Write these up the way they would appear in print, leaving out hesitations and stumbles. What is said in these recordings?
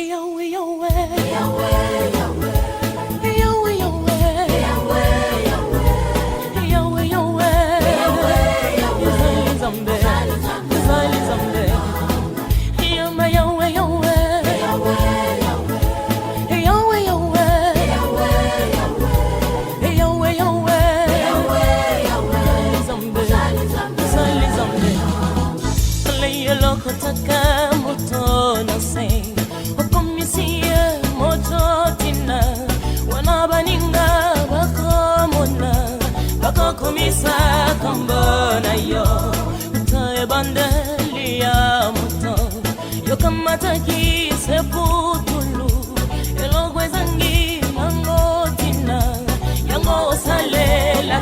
Yahweh, Yahweh, Yahweh, Yahweh, Yahweh, Yahweh, Yahweh, Yahweh, Yahweh, Zambe, Zali Zambe, Yama Yahweh, Yahweh, Yahweh, Yahweh, Yahweh, Yahweh, Yahweh, Zambe, Zali Zambe, Alay lokotaka moto na sing. Kumisa kambana yo tae bandeli ya moto yo kamata ki seputulu elogwe zangi mango tina yango sale la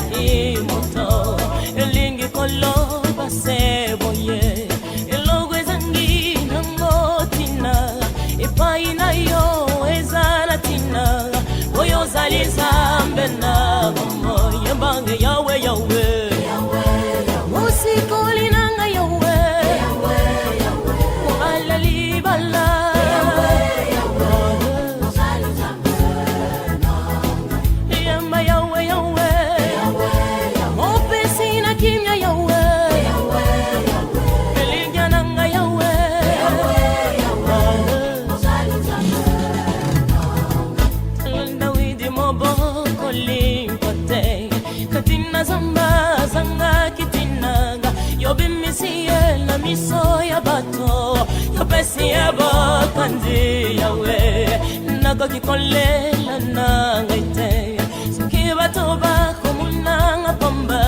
moto elingi kolo base boye elogwe zangi mango tina ipaina yo ezala tina boyo zali zambena Bange Yahweh, Yahweh, Musikoli nanga Yahweh, Alali bala, Yamba Yahweh, Yahweh, Mopesi na kimya Yahweh, Eligya nanga Yahweh, Dawidi moboko limpate. Katina zamba zanga kitinaga yobi misiye la miso ya bato yopesi ya bakandi yawe nago kikole la nangaite suki bato ba komunanga pamba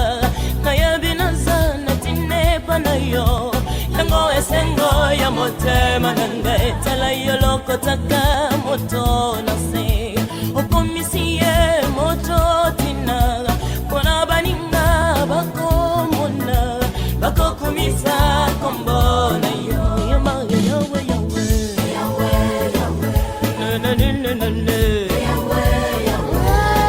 na yabinaza na tinepa na yo yango esengo ya motema nangaita la yoloko taka moto na se okomisiye moto tinaga Bako kumisa kombona yo Yama Yahweh, Yahweh, Yahweh, na na na na na Yahweh, Yahweh,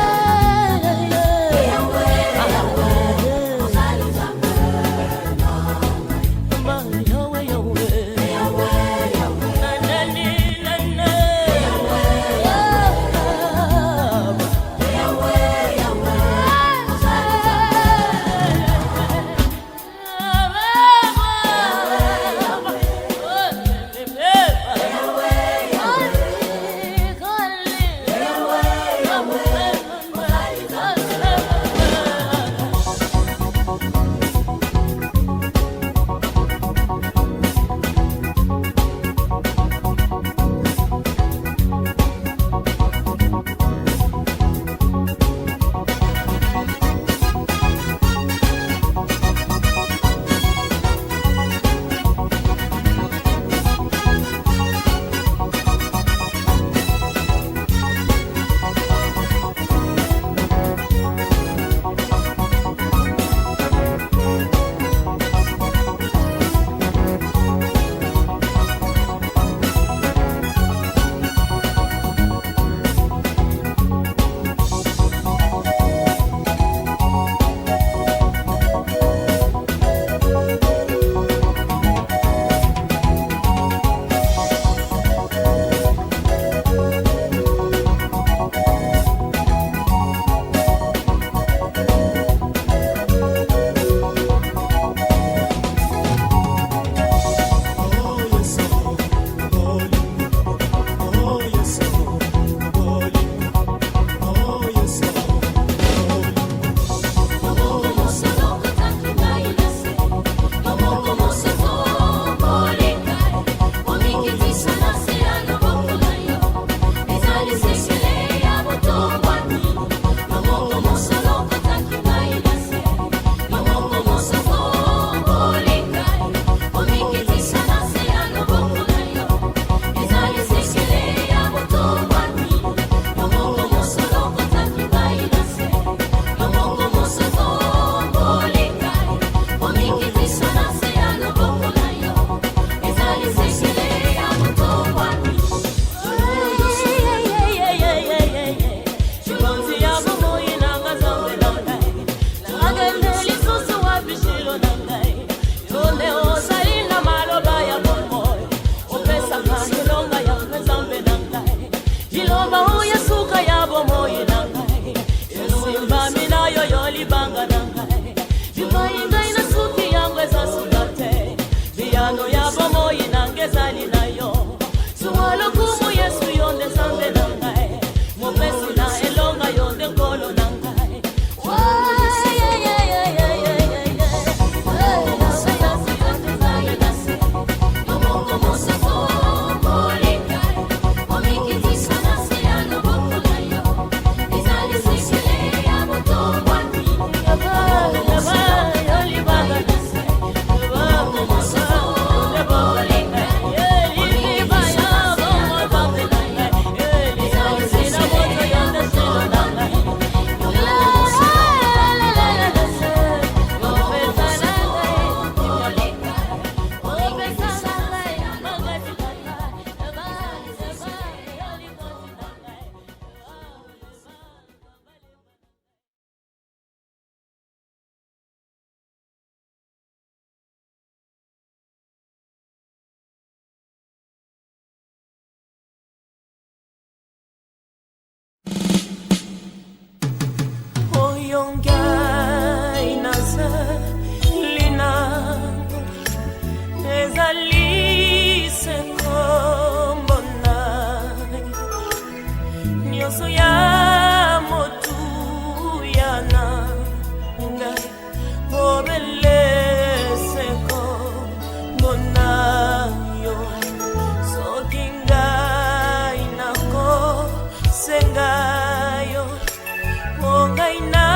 Dongai nasa lina ezali se kombona nyoso ya motu yana ngai obele se kombona yo soki ngai nako senga yo ngai na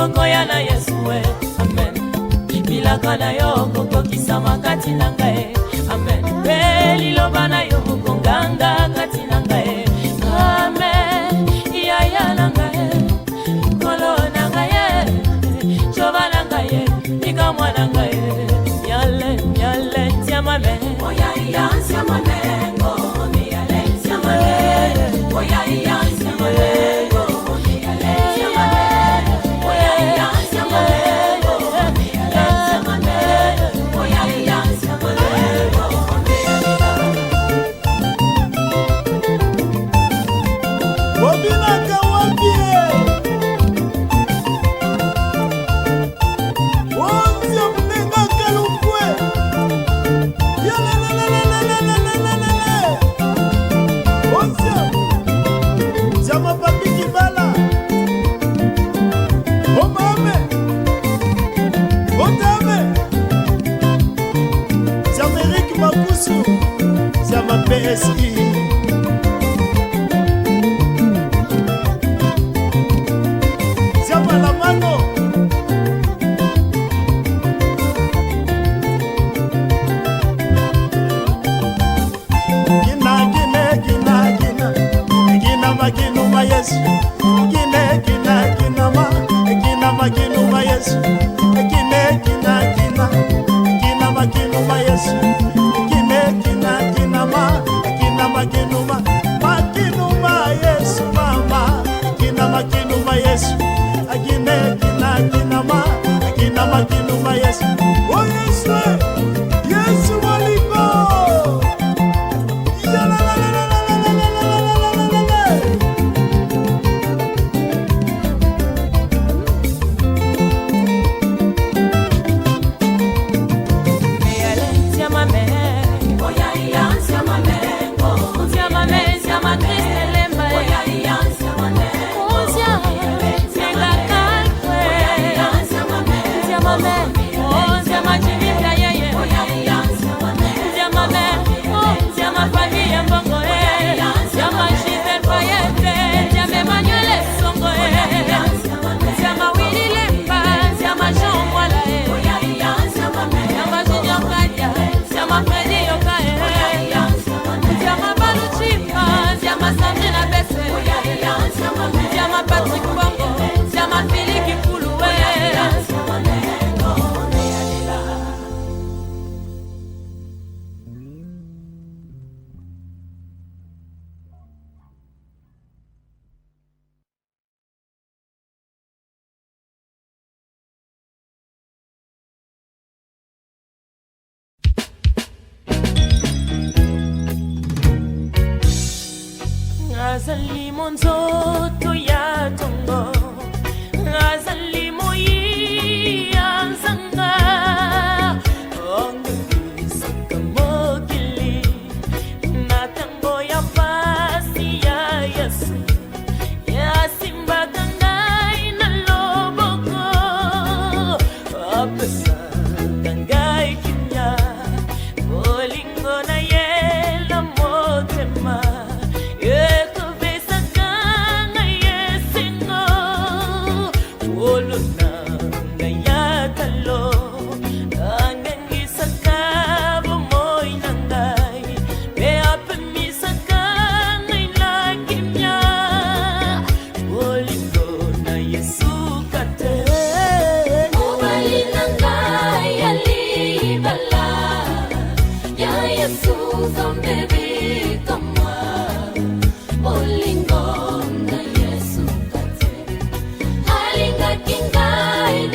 kokoya na Yesu we, amen. Bilaka na yo kokokisa makati na ngai, amen. Liloba na yo konganga kati na ngai, amen. Yaya na ngai, kolo na ngai, choba na ngai, nikamwa na ngai, nyale nyale tiamame, oya iya tiamame, oh nyale tiamame, oya iya tiamame. PSI Siapa la mano Gina maginu ma Yesu Gina maginu ma Yesu Gina maginu ma Yesu Makinuma Yesu mama Makinuma Yesu Agine makinuma Yesu Oh Yesu Yesu waliko Azali monzoto ya tongo Azali moyi anzanga Ongi saka mokili Natango ya pasi ya Yesu Ya simba kangai na loboko Apesa kangai kinya Bolingo na yela motema Kingai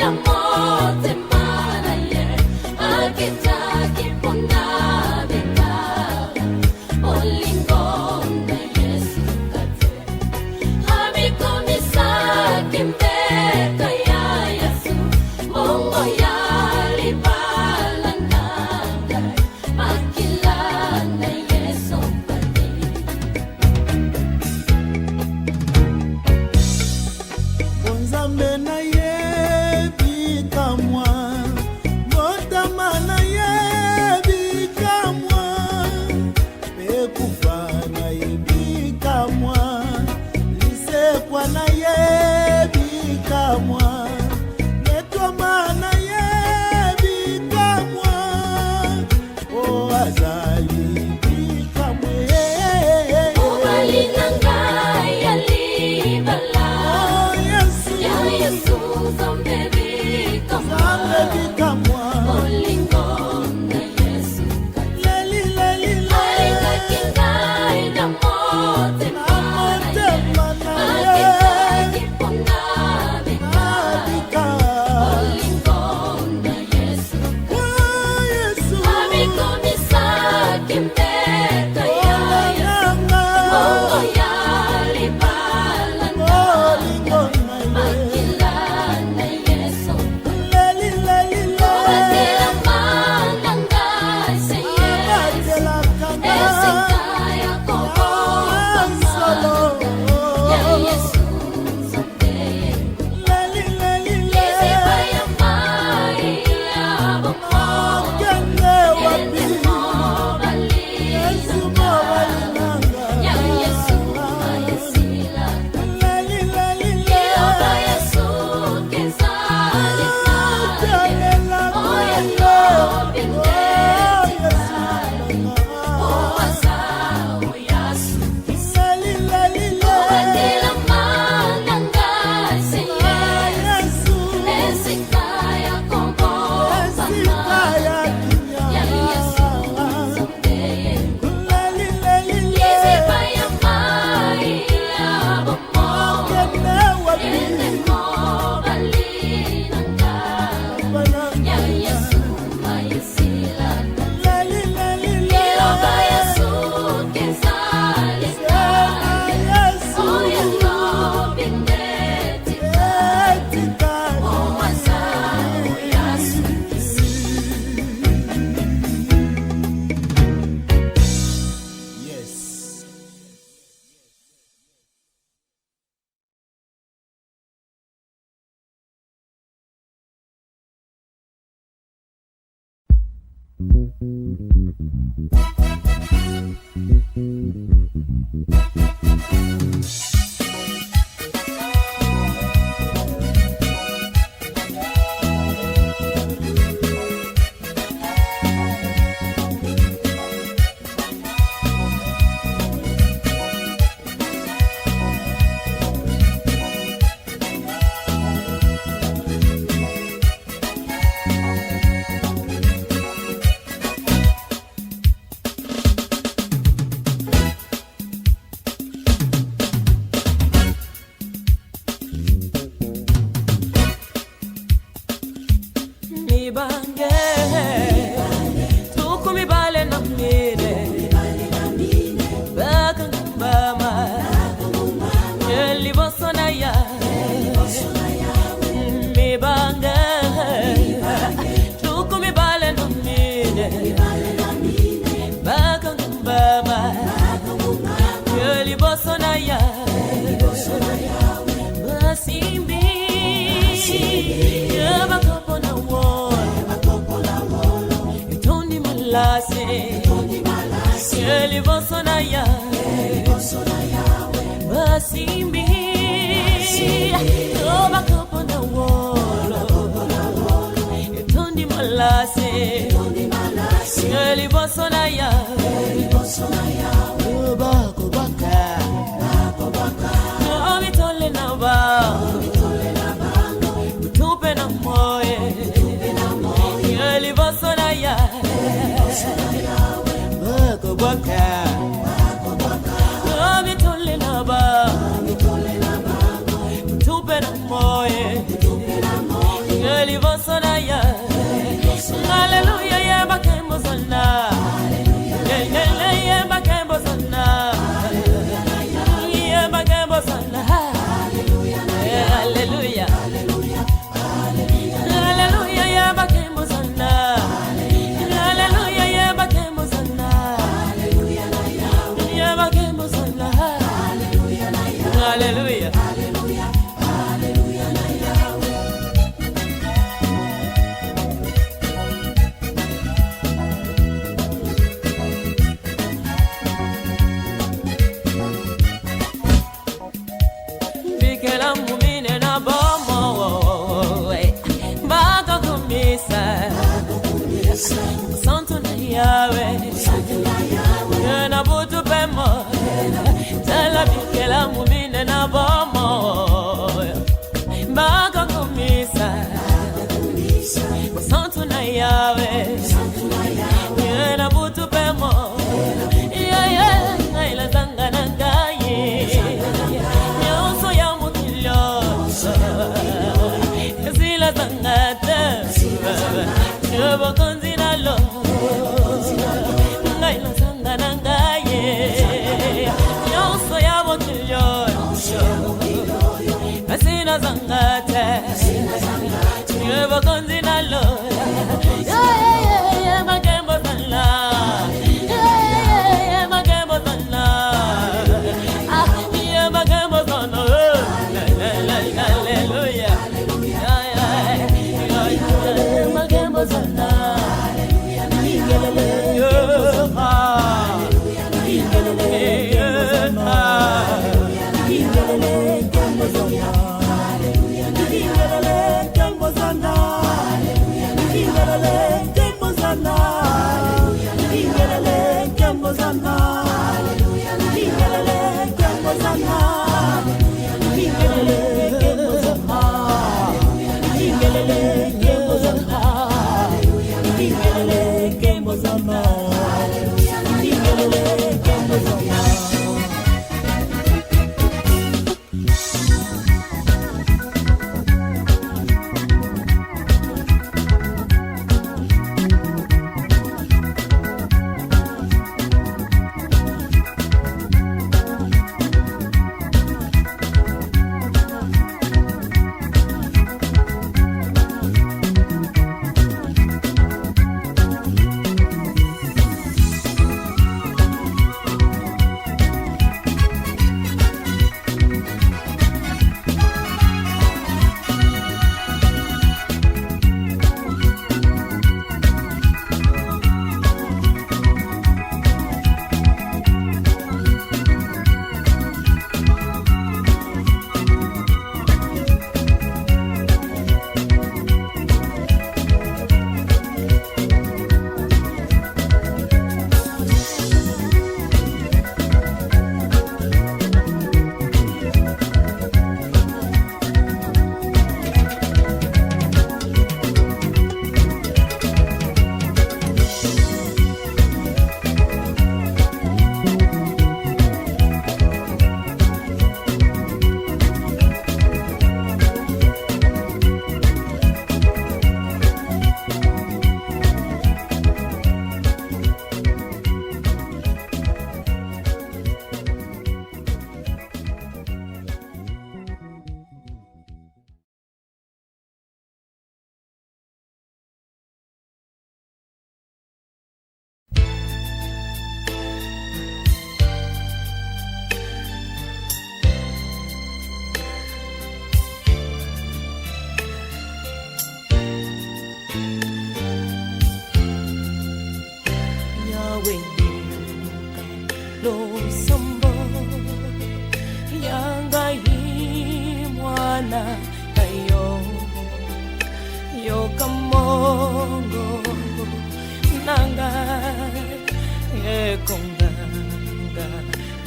ekonganga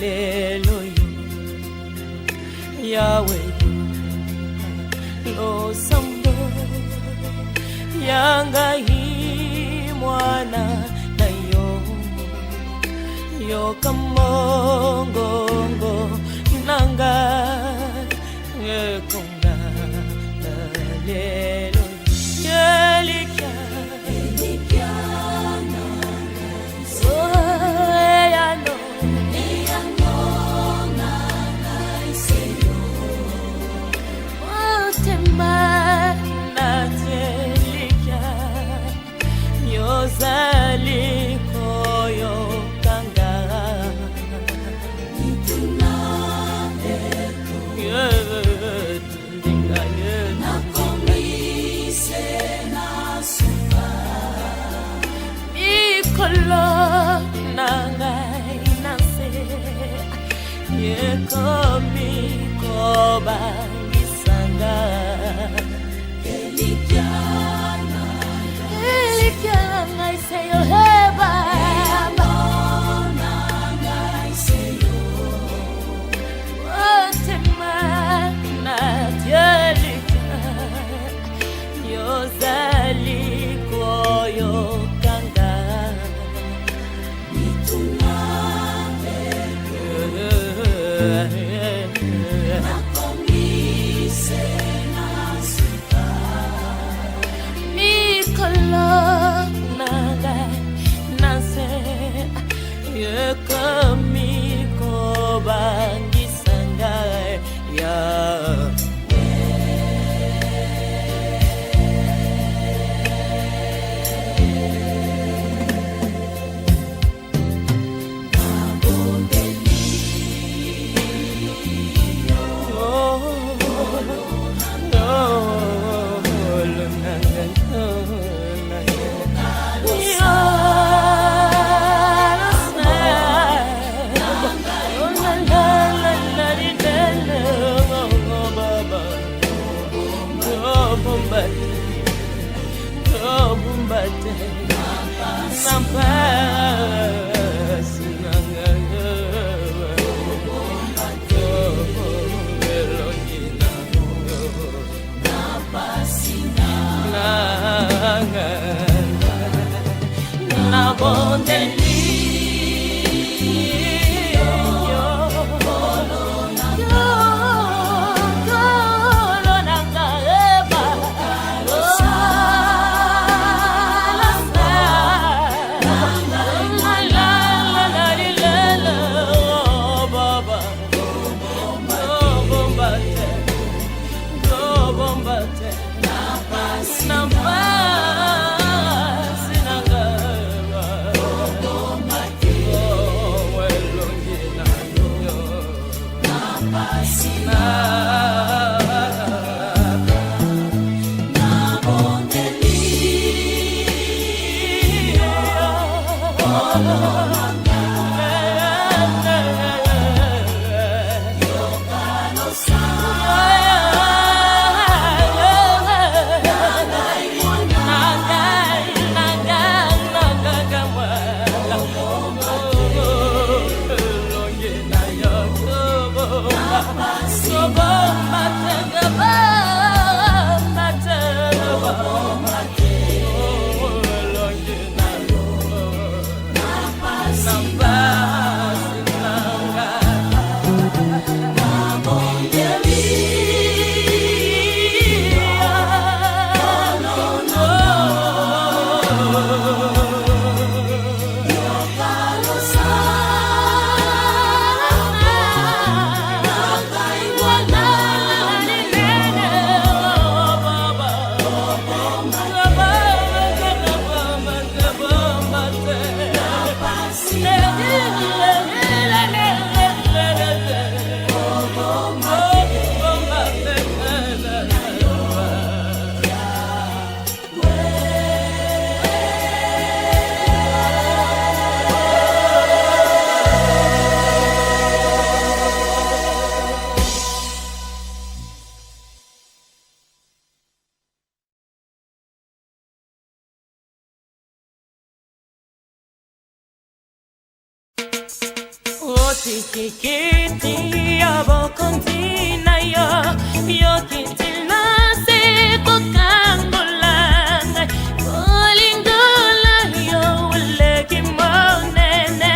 lelo yo Yahweh losambo yanga hi mwana na yo kamongongo nanga ekonganga lelo Elikia Zali koyo kanga ituna eto dinga na komise na suka ikolo nanga inase ye komi koba isanga Elikiana I say you have I say you what a man not yo zali koyo kanga mituna na komise na suka mikolo kami ko bangisanga ya Otikikiti abokontina yo kitina se kokangolanga kolingola yo uleki monene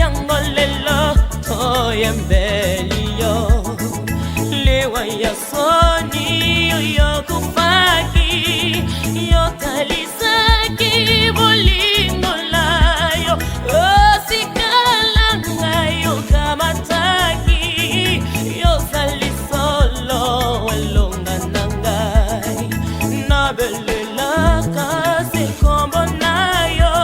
yangolelo toyembeli yo lewa ya soni yo kupaki yo kalisaki bolingola yo osikala yo kamataki yo sali solo elonga nangai nabelela kasi kombo nayo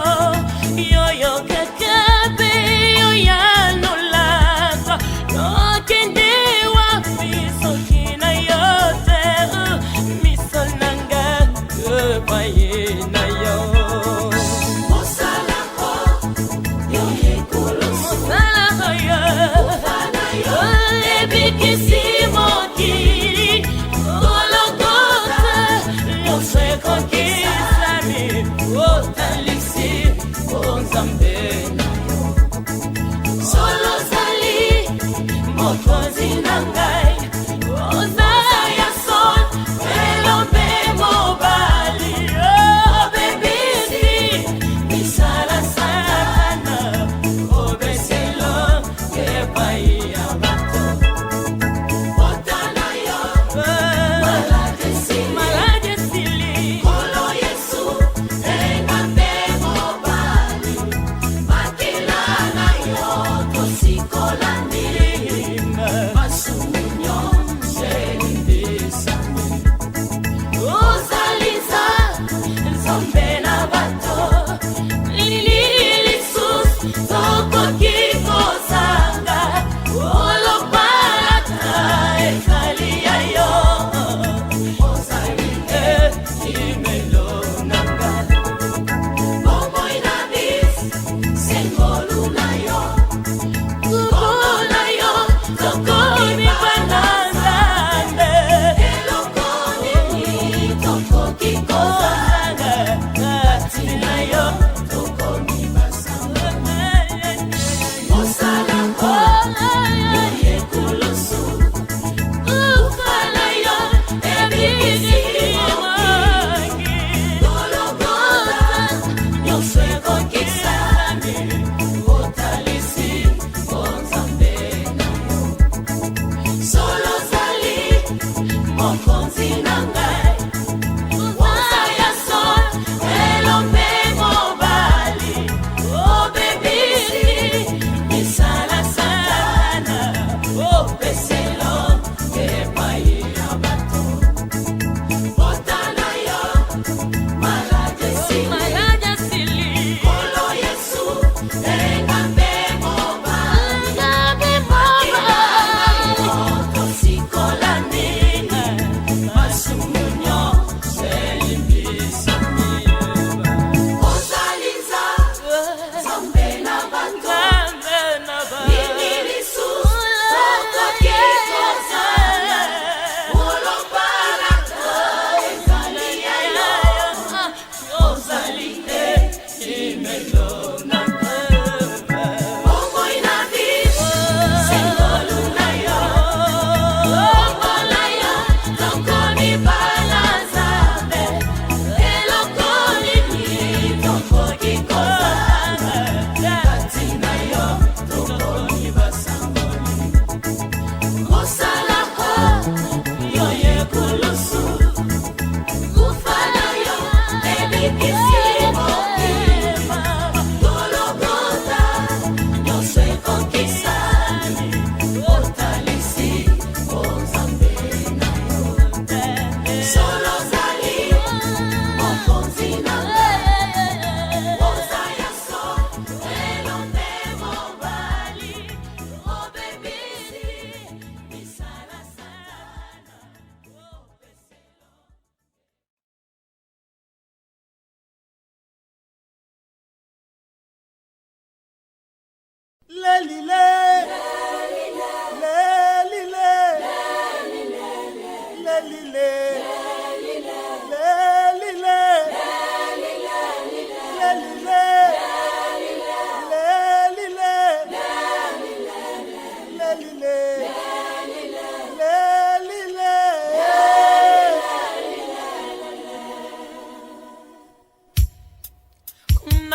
yo yo kakabe yo yanolaka no kende wa miso kina yote miso nanga kepaye na yo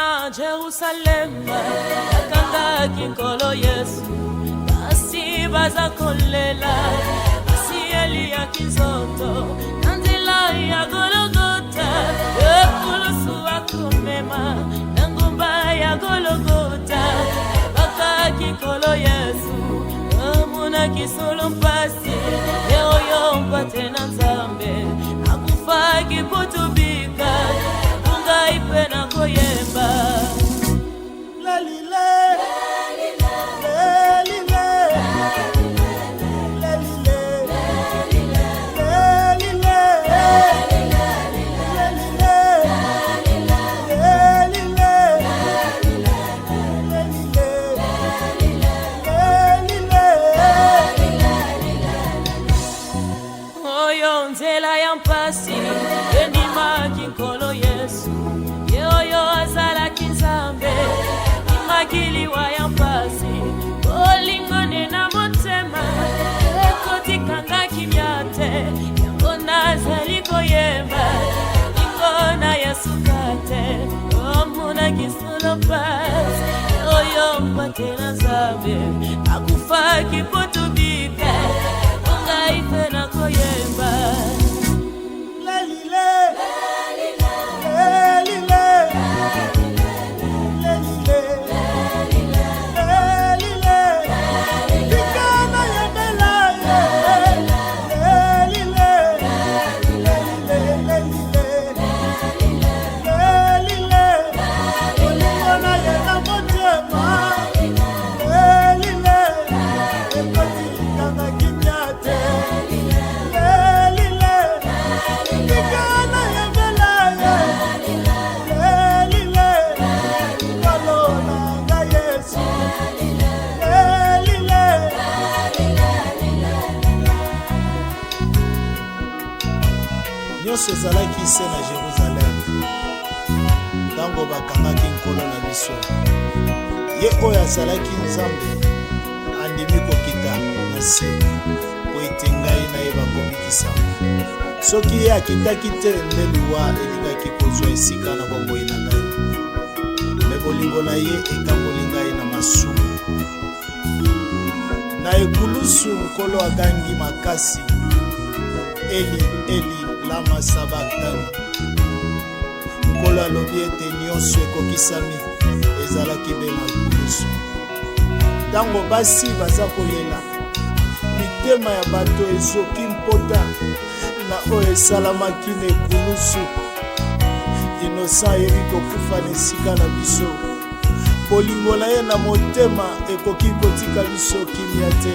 na Jerusalema yakanga kinkolo Yesu basi baza kolela basi Elia kinzoto nandila ya Golgota ekulusu akomema nangumba ya Golgota baka kinkolo Yesu amuna kisolo mpasi eoyo mpate na Nzambe akufa kiputubika kunga ipe na koyemba Lelile nzela ya mpasi endima kinkolo Yesu yeoyo azala kinzambe imakiliwa ya mpasi olingone na motema ekotikanga kimyate yango nazali koyemba ingona Yesu kate omuna kisolo pasi yeoyo mpate na Nzambe akufa kipotubika ife na koyemba nyonso ezalaki se na Jerusalem ntango bakangaki nkolo na biso ye oyo azalaki Nzambe andimi kokita na se po ete ngai na ye bakobikisa soki ye akitaki te nde liwa elingaki kozwa esika na bomoi na ngai me bolingo na ye ekangoli ngai na masumu na ekulusu nkolo agangi makasi Eli Eli lama sabachthani nkolo alobi ete nyonso ekokisami ezalaki be na ekulusu ntango basi baza kolela mitema ya bato ezoki mpota na oyo esalamaki na ekulusu inosa ayebi kokufa na esika na biso bolingo na ye na motema ekoki kotika biso kimia te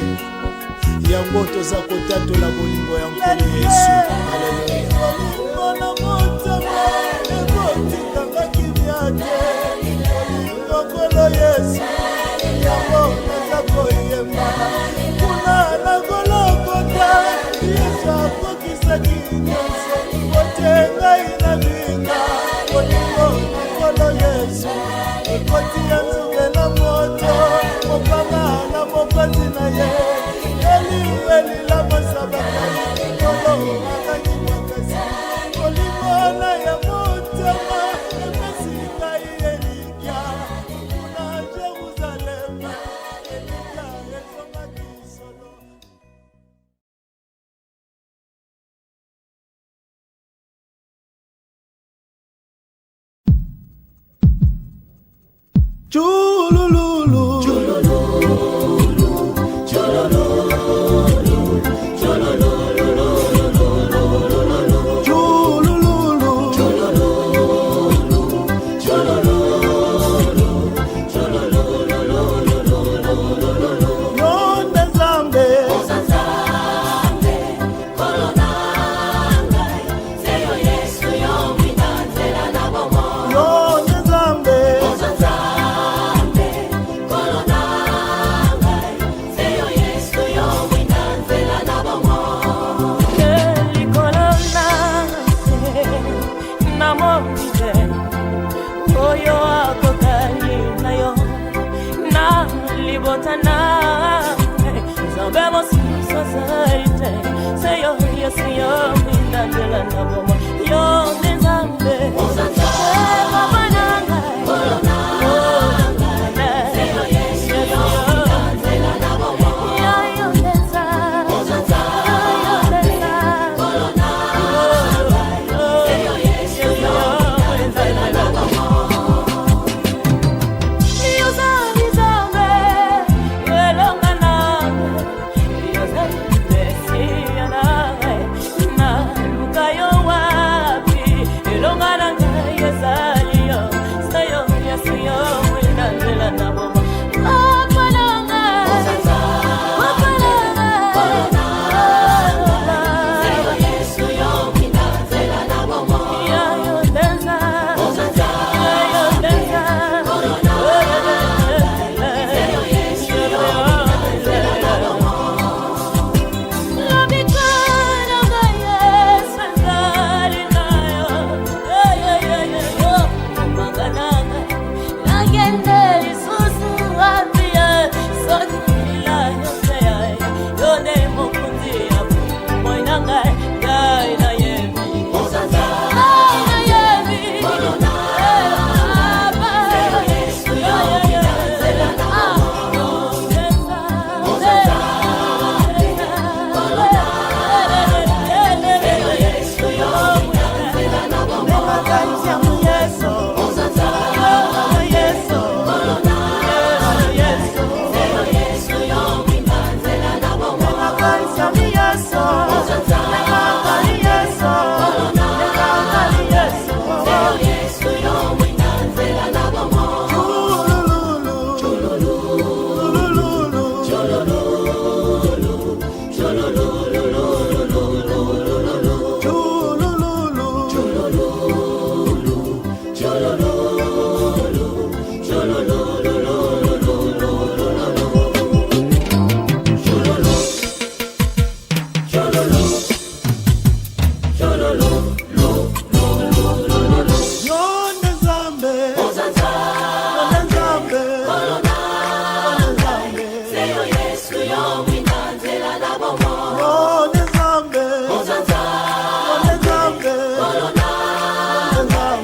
yango toza kotatola bolingo ya nkolo Yesu nkolo Yesu yango naza koyemba kuna na Golgota Yesu akokisaki nyonso kote ngai na binga bolingo na nkolo Yesu ekoti ya nzube na moto mopanga na mopanzi na ye Eli lama sabachthani nkolo akangi makasi bolingo na ya motema epesi ngai elikya kuna Jerusalem elikya ezongaki solo Chulululu Chulululu Chulululu Yo, Nzambe,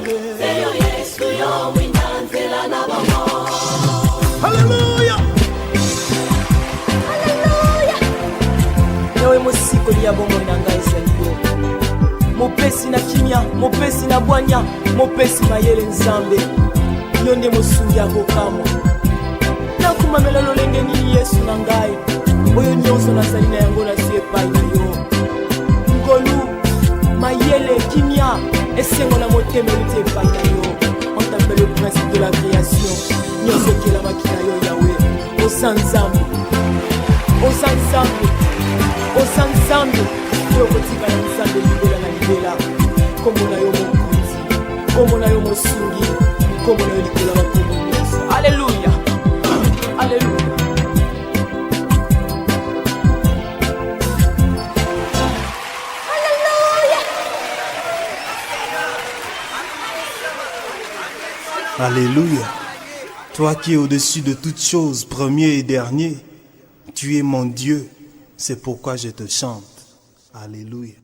Seyo Yesu yo mwinanzela na bamo. Hallelujah. Yawe mosiko liya bongo nanga ezaliyo. Mopesi na kimia, mopesi na bwanya, mopesi mayele nzambe. Yonde mosungi akokamwa. Nakumamela lolenge nini Yesu nangai. Oyo nyonso nazali na yango nazwi epai na yo. Ngolu, mayele, kimia, esengo na motema euti epai na yo. On t'appelle le principe de la création. Nyonso ekelamaki na yo Yawe. Osa nzambe, osa nzambe, osa nzambe. Oyo kotika na nzambe libela na libela. Kombo na yo mokonzi, kombo na yo mosungi, kombo na yo likola bakombo nyonso. Alléluia, alléluia. Alléluia. Toi qui es au-dessus de toutes choses, premier et dernier, tu es mon Dieu. C'est pourquoi je te chante. Alléluia.